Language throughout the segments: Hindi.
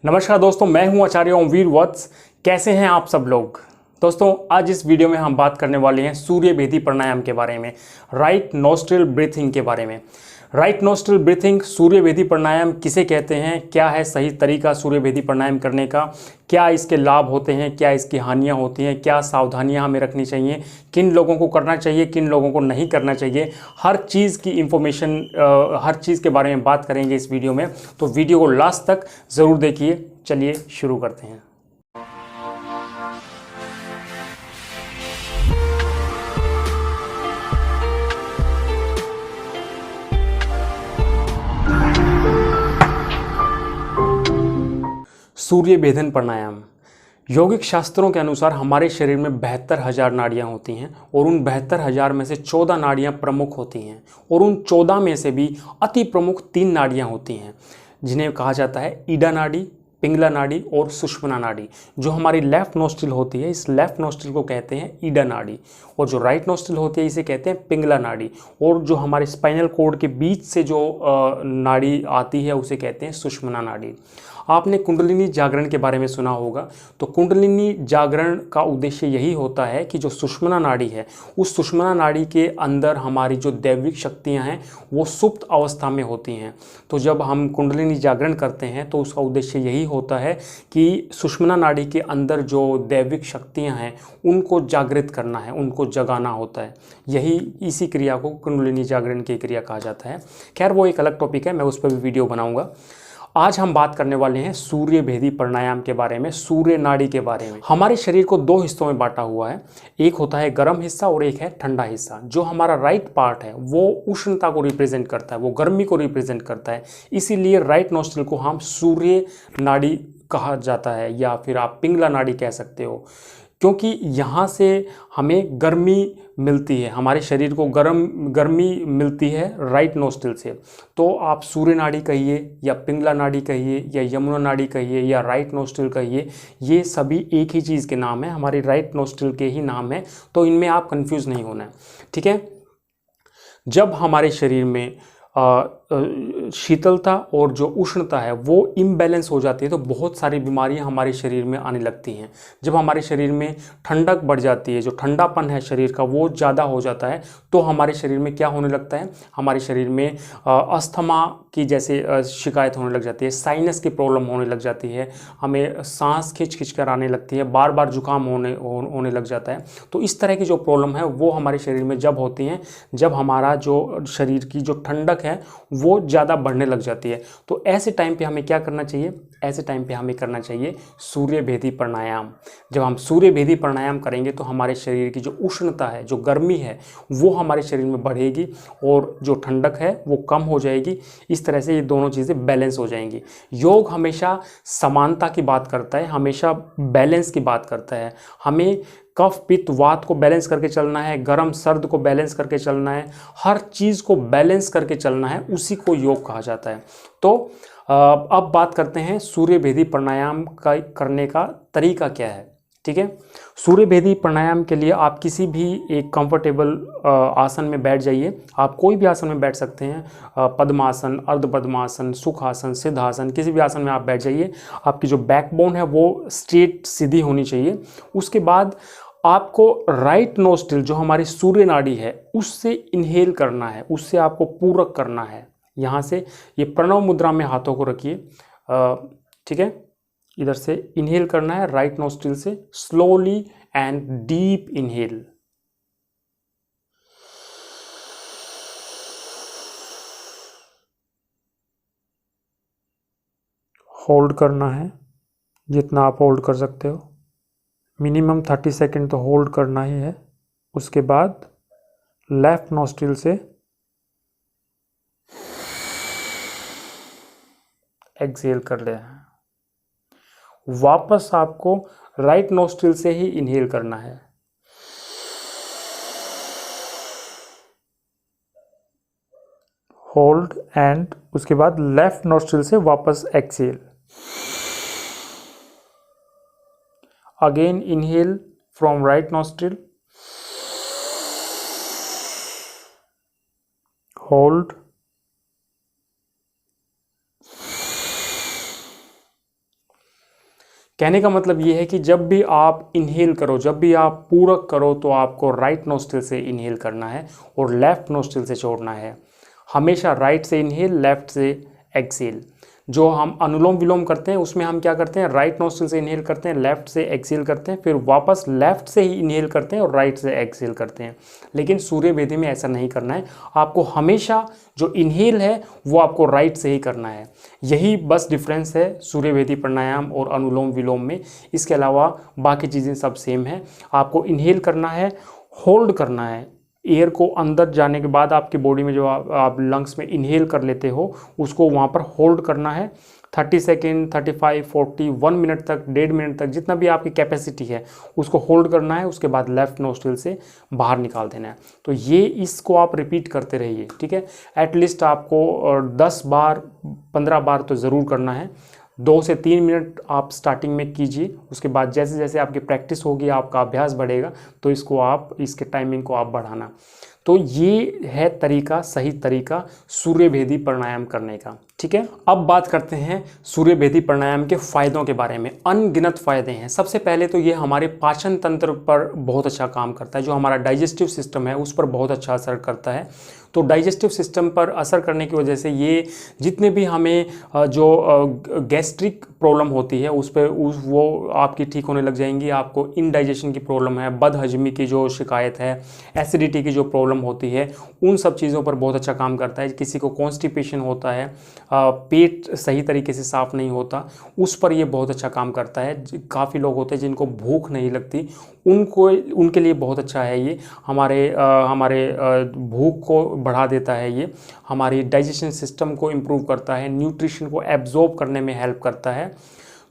नमस्कार दोस्तों, मैं हूं आचार्य ओमवीर वत्स। कैसे हैं आप सब लोग। दोस्तों, आज इस वीडियो में हम बात करने वाले हैं सूर्य भेदी प्राणायाम के बारे में, राइट नोस्ट्रिल ब्रीथिंग के बारे में। राइट नोस्ट्रिल ब्रीथिंग, सूर्य भेदी प्राणायाम किसे कहते हैं, क्या है सही तरीका सूर्य भेदी प्राणायाम करने का, क्या इसके लाभ होते हैं, क्या इसकी हानियां होती हैं, क्या सावधानियां हमें रखनी चाहिए, किन लोगों को करना चाहिए, किन लोगों को नहीं करना चाहिए, हर चीज़ की इंफॉर्मेशन, हर चीज़ के बारे में बात करेंगे इस वीडियो में। तो वीडियो को लास्ट तक ज़रूर देखिए। चलिए शुरू करते हैं। सूर्य भेदन प्राणायाम। यौगिक शास्त्रों के अनुसार हमारे शरीर में 72,000 नाड़ियां होती हैं और उन 72,000 में से 14 नाड़ियां प्रमुख होती हैं और उन 14 में से भी अति प्रमुख 3 नाड़ियां होती हैं जिन्हें कहा जाता है ईडा नाड़ी, पिंगला नाड़ी और सुषुम्ना नाड़ी। जो हमारी लेफ्ट नोस्ट्रिल होती है, इस लेफ्ट नोस्ट्रिल को कहते हैं ईडा नाड़ी, और जो राइट नोस्ट्रिल होती है इसे कहते हैं पिंगला नाड़ी, और जो हमारे स्पाइनल कोड के बीच से जो नाड़ी आती है उसे कहते हैं सुषुम्ना नाड़ी। आपने कुंडलिनी जागरण के बारे में सुना होगा। तो कुंडलिनी जागरण का उद्देश्य यही होता है कि जो सुषुम्ना नाड़ी है, उस सुषुम्ना नाड़ी के अंदर हमारी जो दैविक शक्तियां हैं वो सुप्त अवस्था में होती हैं। तो जब हम कुंडलिनी जागरण करते हैं तो उसका उद्देश्य यही होता है कि सुषुम्ना नाड़ी के अंदर जो दैविक शक्तियां हैं उनको जागृत करना है, उनको जगाना होता है। यही इसी क्रिया को कुंडलिनी जागरण की क्रिया कहा जाता है। खैर, वो एक अलग टॉपिक है, मैं उस पर भी वीडियो बनाऊंगा। आज हम बात करने वाले हैं सूर्य भेदी प्राणायाम के बारे में, सूर्य नाड़ी के बारे में। हमारे शरीर को 2 हिस्सों में बांटा हुआ है, एक होता है गर्म हिस्सा और एक है ठंडा हिस्सा। जो हमारा राइट पार्ट है वो उष्णता को रिप्रेजेंट करता है, वो गर्मी को रिप्रेजेंट करता है। इसीलिए राइट नोस्ट्रिल को हम सूर्य नाड़ी कहा जाता है, या फिर आप पिंगला नाड़ी कह सकते हो, क्योंकि यहाँ से हमें गर्मी मिलती है, हमारे शरीर को गर्मी मिलती है राइट नोस्ट्रिल से। तो आप सूर्य नाड़ी कहिए या पिंगला नाड़ी कहिए या यमुना नाड़ी कहिए या राइट नोस्ट्रिल कहिए, ये सभी एक ही चीज़ के नाम है, हमारी राइट नोस्ट्रिल के ही नाम है। तो इनमें आप कंफ्यूज नहीं होना है, ठीक है। जब हमारे शरीर में शीतलता और जो उष्णता है वो इम्बैलेंस हो जाती है तो बहुत सारी बीमारियां हमारे शरीर में आने लगती हैं। जब हमारे शरीर में ठंडक बढ़ जाती है, जो ठंडापन है शरीर का वो ज़्यादा हो जाता है, तो हमारे शरीर में क्या होने लगता है, हमारे शरीर में अस्थमा की जैसे शिकायत होने लग जाती है, साइनस की प्रॉब्लम होने लग जाती है, हमें सांस खिंच खिंच कर आने लगती है, बार बार जुकाम होने लग जाता है। तो इस तरह की जो प्रॉब्लम है वो हमारे शरीर में जब होती हैं, जब हमारा जो शरीर की जो ठंडक है वो ज़्यादा बढ़ने लग जाती है। तो ऐसे टाइम पे हमें क्या करना चाहिए, ऐसे टाइम पे हमें करना चाहिए सूर्य भेदी प्राणायाम। जब हम सूर्य भेदी प्राणायाम करेंगे तो हमारे शरीर की जो उष्णता है, जो गर्मी है, वो हमारे शरीर में बढ़ेगी और जो ठंडक है वो कम हो जाएगी। इस तरह से ये दोनों चीज़ें बैलेंस हो जाएंगी। योग हमेशा समानता की बात करता है, हमेशा बैलेंस की बात करता है। हमें कफ पित्त वात को बैलेंस करके चलना है, गर्म सर्द को बैलेंस करके चलना है, हर चीज़ को बैलेंस करके चलना है, उसी को योग कहा जाता है। तो अब बात करते हैं सूर्य भेदी प्राणायाम का करने का तरीका क्या है, ठीक है। सूर्य भेदी प्राणायाम के लिए आप किसी भी एक कंफर्टेबल आसन में बैठ जाइए। आप कोई भी आसन में बैठ सकते हैं, पद्मासन, अर्ध पद्मासन, सुखासन, सिद्धासन, किसी भी आसन में आप बैठ जाइए। आपकी जो बैकबोन है वो स्ट्रेट सीधी होनी चाहिए। उसके बाद आपको राइट नोस्ट्रिल, जो हमारी सूर्य नाड़ी है, उससे इनहेल करना है, उससे आपको पूरक करना है। यहाँ से ये प्रणव मुद्रा में हाथों को रखिए, ठीक है। इधर से इनहेल करना है राइट नोस्ट्रिल से, slowly and deep inhale. Hold करना है जितना आप होल्ड कर सकते हो, मिनिमम 30 सेकेंड तो होल्ड करना ही है। उसके बाद लेफ्ट नोस्ट्रिल से एक्सहेल कर लेना है। वापस आपको राइट नोस्ट्रिल से ही इनहेल करना है। होल्ड एंड उसके बाद लेफ्ट नोस्ट्रिल से वापस exhale. Again inhale from right nostril, hold, कहने का मतलब ये है कि जब भी आप इनहेल करो, जब भी आप पूरक करो, तो आपको राइट नोस्ट्रिल से इनहेल करना है और लेफ्ट नोस्ट्रिल से छोड़ना है। हमेशा राइट से इनहेल, लेफ्ट से एक्सेल। जो हम अनुलोम विलोम करते हैं उसमें हम क्या करते हैं, राइट नोस्ट्रिल से इनहेल करते हैं, लेफ्ट से एक्सेल करते हैं, फिर वापस लेफ्ट से ही इनहेल करते हैं और राइट से एक्सेल करते हैं। लेकिन सूर्य भेदी में ऐसा नहीं करना है। आपको हमेशा जो इनहेल है वो आपको राइट से ही करना है। यही बस डिफरेंस है सूर्य भेदी प्राणायाम और अनुलोम विलोम में। इसके अलावा बाकी चीज़ें सब सेम है। आपको इनहेल करना है, होल्ड करना है। एयर को अंदर जाने के बाद आपकी बॉडी में जो आप लंग्स में इनहेल कर लेते हो उसको वहाँ पर होल्ड करना है 30 सेकेंड, 35, 40, 1 मिनट तक, 1.5 मिनट तक, जितना भी आपकी कैपेसिटी है उसको होल्ड करना है। उसके बाद लेफ्ट नोस्ट्रिल से बाहर निकाल देना है। तो ये इसको आप रिपीट करते रहिए, ठीक है। एटलीस्ट आपको 10 बार 15 बार तो ज़रूर करना है। 2 से 3 मिनट आप स्टार्टिंग में कीजिए। उसके बाद जैसे जैसे आपकी प्रैक्टिस होगी, आपका अभ्यास बढ़ेगा, तो इसके टाइमिंग को आप बढ़ाना। तो ये है तरीका, सही तरीका सूर्य भेदी प्राणायाम करने का, ठीक है। अब बात करते हैं सूर्य भेदी प्राणायाम के फ़ायदों के बारे में। अनगिनत फ़ायदे हैं। सबसे पहले तो ये हमारे पाचन तंत्र पर बहुत अच्छा काम करता है। जो हमारा डाइजेस्टिव सिस्टम है उस पर बहुत अच्छा असर करता है। तो डाइजेस्टिव सिस्टम पर असर करने की वजह से ये जितने भी हमें जो गैस्ट्रिक प्रॉब्लम होती है वो आपकी ठीक होने लग जाएंगी। आपको इनडाइजेशन की प्रॉब्लम है, बदहजमी की जो शिकायत है, एसिडिटी की जो प्रॉब्लम होती है, उन सब चीज़ों पर बहुत अच्छा काम करता है। किसी को कॉन्स्टिपेशन होता है, पेट सही तरीके से साफ़ नहीं होता, उस पर ये बहुत अच्छा काम करता है। काफ़ी लोग होते हैं जिनको भूख नहीं लगती, उनके लिए बहुत अच्छा है ये। हमारे भूख को बढ़ा देता है ये। हमारी डाइजेशन सिस्टम को इम्प्रूव करता है, न्यूट्रिशन को एब्जॉर्ब करने में हेल्प करता है।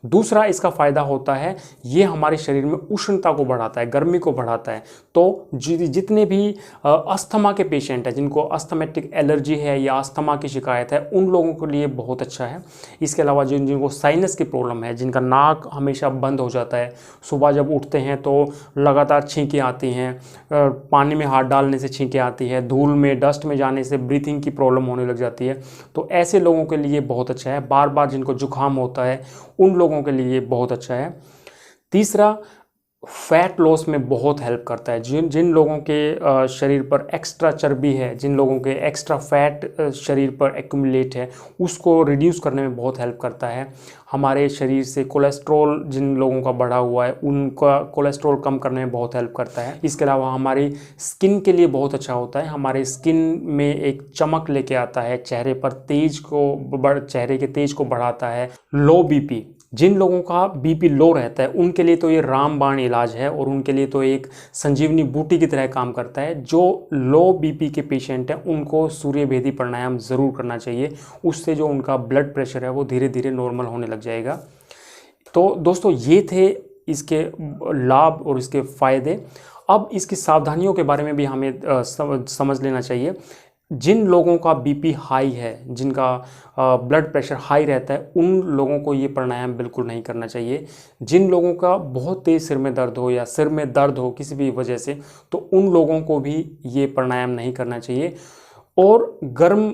दूसरा इसका फ़ायदा होता है ये हमारे शरीर में उष्णता को बढ़ाता है, गर्मी को बढ़ाता है। तो जितने भी अस्थमा के पेशेंट हैं, जिनको अस्थमेटिक एलर्जी है या अस्थमा की शिकायत है, उन लोगों के लिए बहुत अच्छा है। इसके अलावा जिनको साइनस की प्रॉब्लम है, जिनका नाक हमेशा बंद हो जाता है, सुबह जब उठते हैं तो लगातार छींकें आती हैं, पानी में हाथ डालने से छींकें आती है, धूल में डस्ट में जाने से ब्रीथिंग की प्रॉब्लम होने लग जाती है, तो ऐसे लोगों के लिए बहुत अच्छा है। बार बार जिनको जुकाम होता है उन लोगों के लिए बहुत अच्छा है। तीसरा, फैट लॉस में बहुत हेल्प करता है। जिन लोगों के शरीर पर एक्स्ट्रा चर्बी है, जिन लोगों के एक्स्ट्रा फैट शरीर पर एक्यूमुलेट है, उसको रिड्यूस करने में बहुत हेल्प करता है। हमारे शरीर से कोलेस्ट्रॉल जिन लोगों का बढ़ा हुआ है उनका कोलेस्ट्रॉल कम करने में बहुत हेल्प करता है। इसके अलावा हमारी स्किन के लिए बहुत अच्छा होता है। हमारे स्किन में एक चमक लेके आता है, चेहरे के तेज को बढ़ाता है। लो बीपी, जिन लोगों का बीपी लो रहता है उनके लिए तो ये रामबाण इलाज है और उनके लिए तो एक संजीवनी बूटी की तरह काम करता है। जो लो बीपी के पेशेंट हैं उनको सूर्य भेदी प्राणायाम ज़रूर करना चाहिए। उससे जो उनका ब्लड प्रेशर है वो धीरे धीरे नॉर्मल होने लग जाएगा। तो दोस्तों ये थे इसके लाभ और इसके फ़ायदे। अब इसकी सावधानियों के बारे में भी हमें समझ लेना चाहिए। जिन लोगों का बीपी हाई है, जिनका ब्लड प्रेशर हाई रहता है, उन लोगों को ये प्राणायाम बिल्कुल नहीं करना चाहिए। जिन लोगों का बहुत तेज़ सिर में दर्द हो या सिर में दर्द हो किसी भी वजह से, तो उन लोगों को भी ये प्राणायाम नहीं करना चाहिए। और गर्म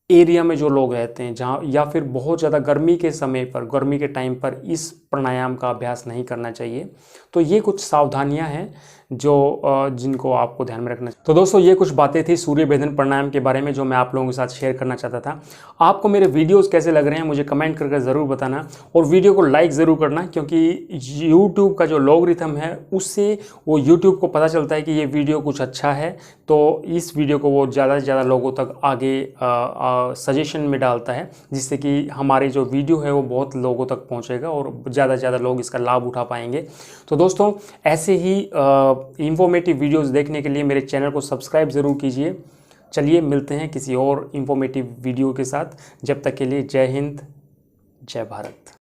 एरिया में जो लोग रहते हैं, जहाँ या फिर बहुत ज़्यादा गर्मी के टाइम पर इस प्राणायाम का अभ्यास नहीं करना चाहिए। तो ये कुछ सावधानियां हैं जिनको आपको ध्यान में रखना चाहिए। तो दोस्तों ये कुछ बातें थी सूर्य भेदन प्राणायाम के बारे में जो मैं आप लोगों के साथ शेयर करना चाहता था। आपको मेरे वीडियोस कैसे लग रहे हैं मुझे कमेंट करके ज़रूर बताना और वीडियो को लाइक ज़रूर करना, क्योंकि यूट्यूब का जो लॉगरिथम है उससे वो यूट्यूब को पता चलता है कि ये वीडियो कुछ अच्छा है, तो इस वीडियो को वो ज़्यादा से ज़्यादा लोगों तक आगे सजेशन में डालता है, जिससे कि हमारी जो वीडियो है वो बहुत लोगों तक पहुँचेगा और ज़्यादा से ज़्यादा लोग इसका लाभ उठा पाएंगे। तो दोस्तों ऐसे ही इंफॉर्मेटिव वीडियोस देखने के लिए मेरे चैनल को सब्सक्राइब ज़रूर कीजिए। चलिए मिलते हैं किसी और इंफॉर्मेटिव वीडियो के साथ। जब तक के लिए जय हिंद, जय भारत।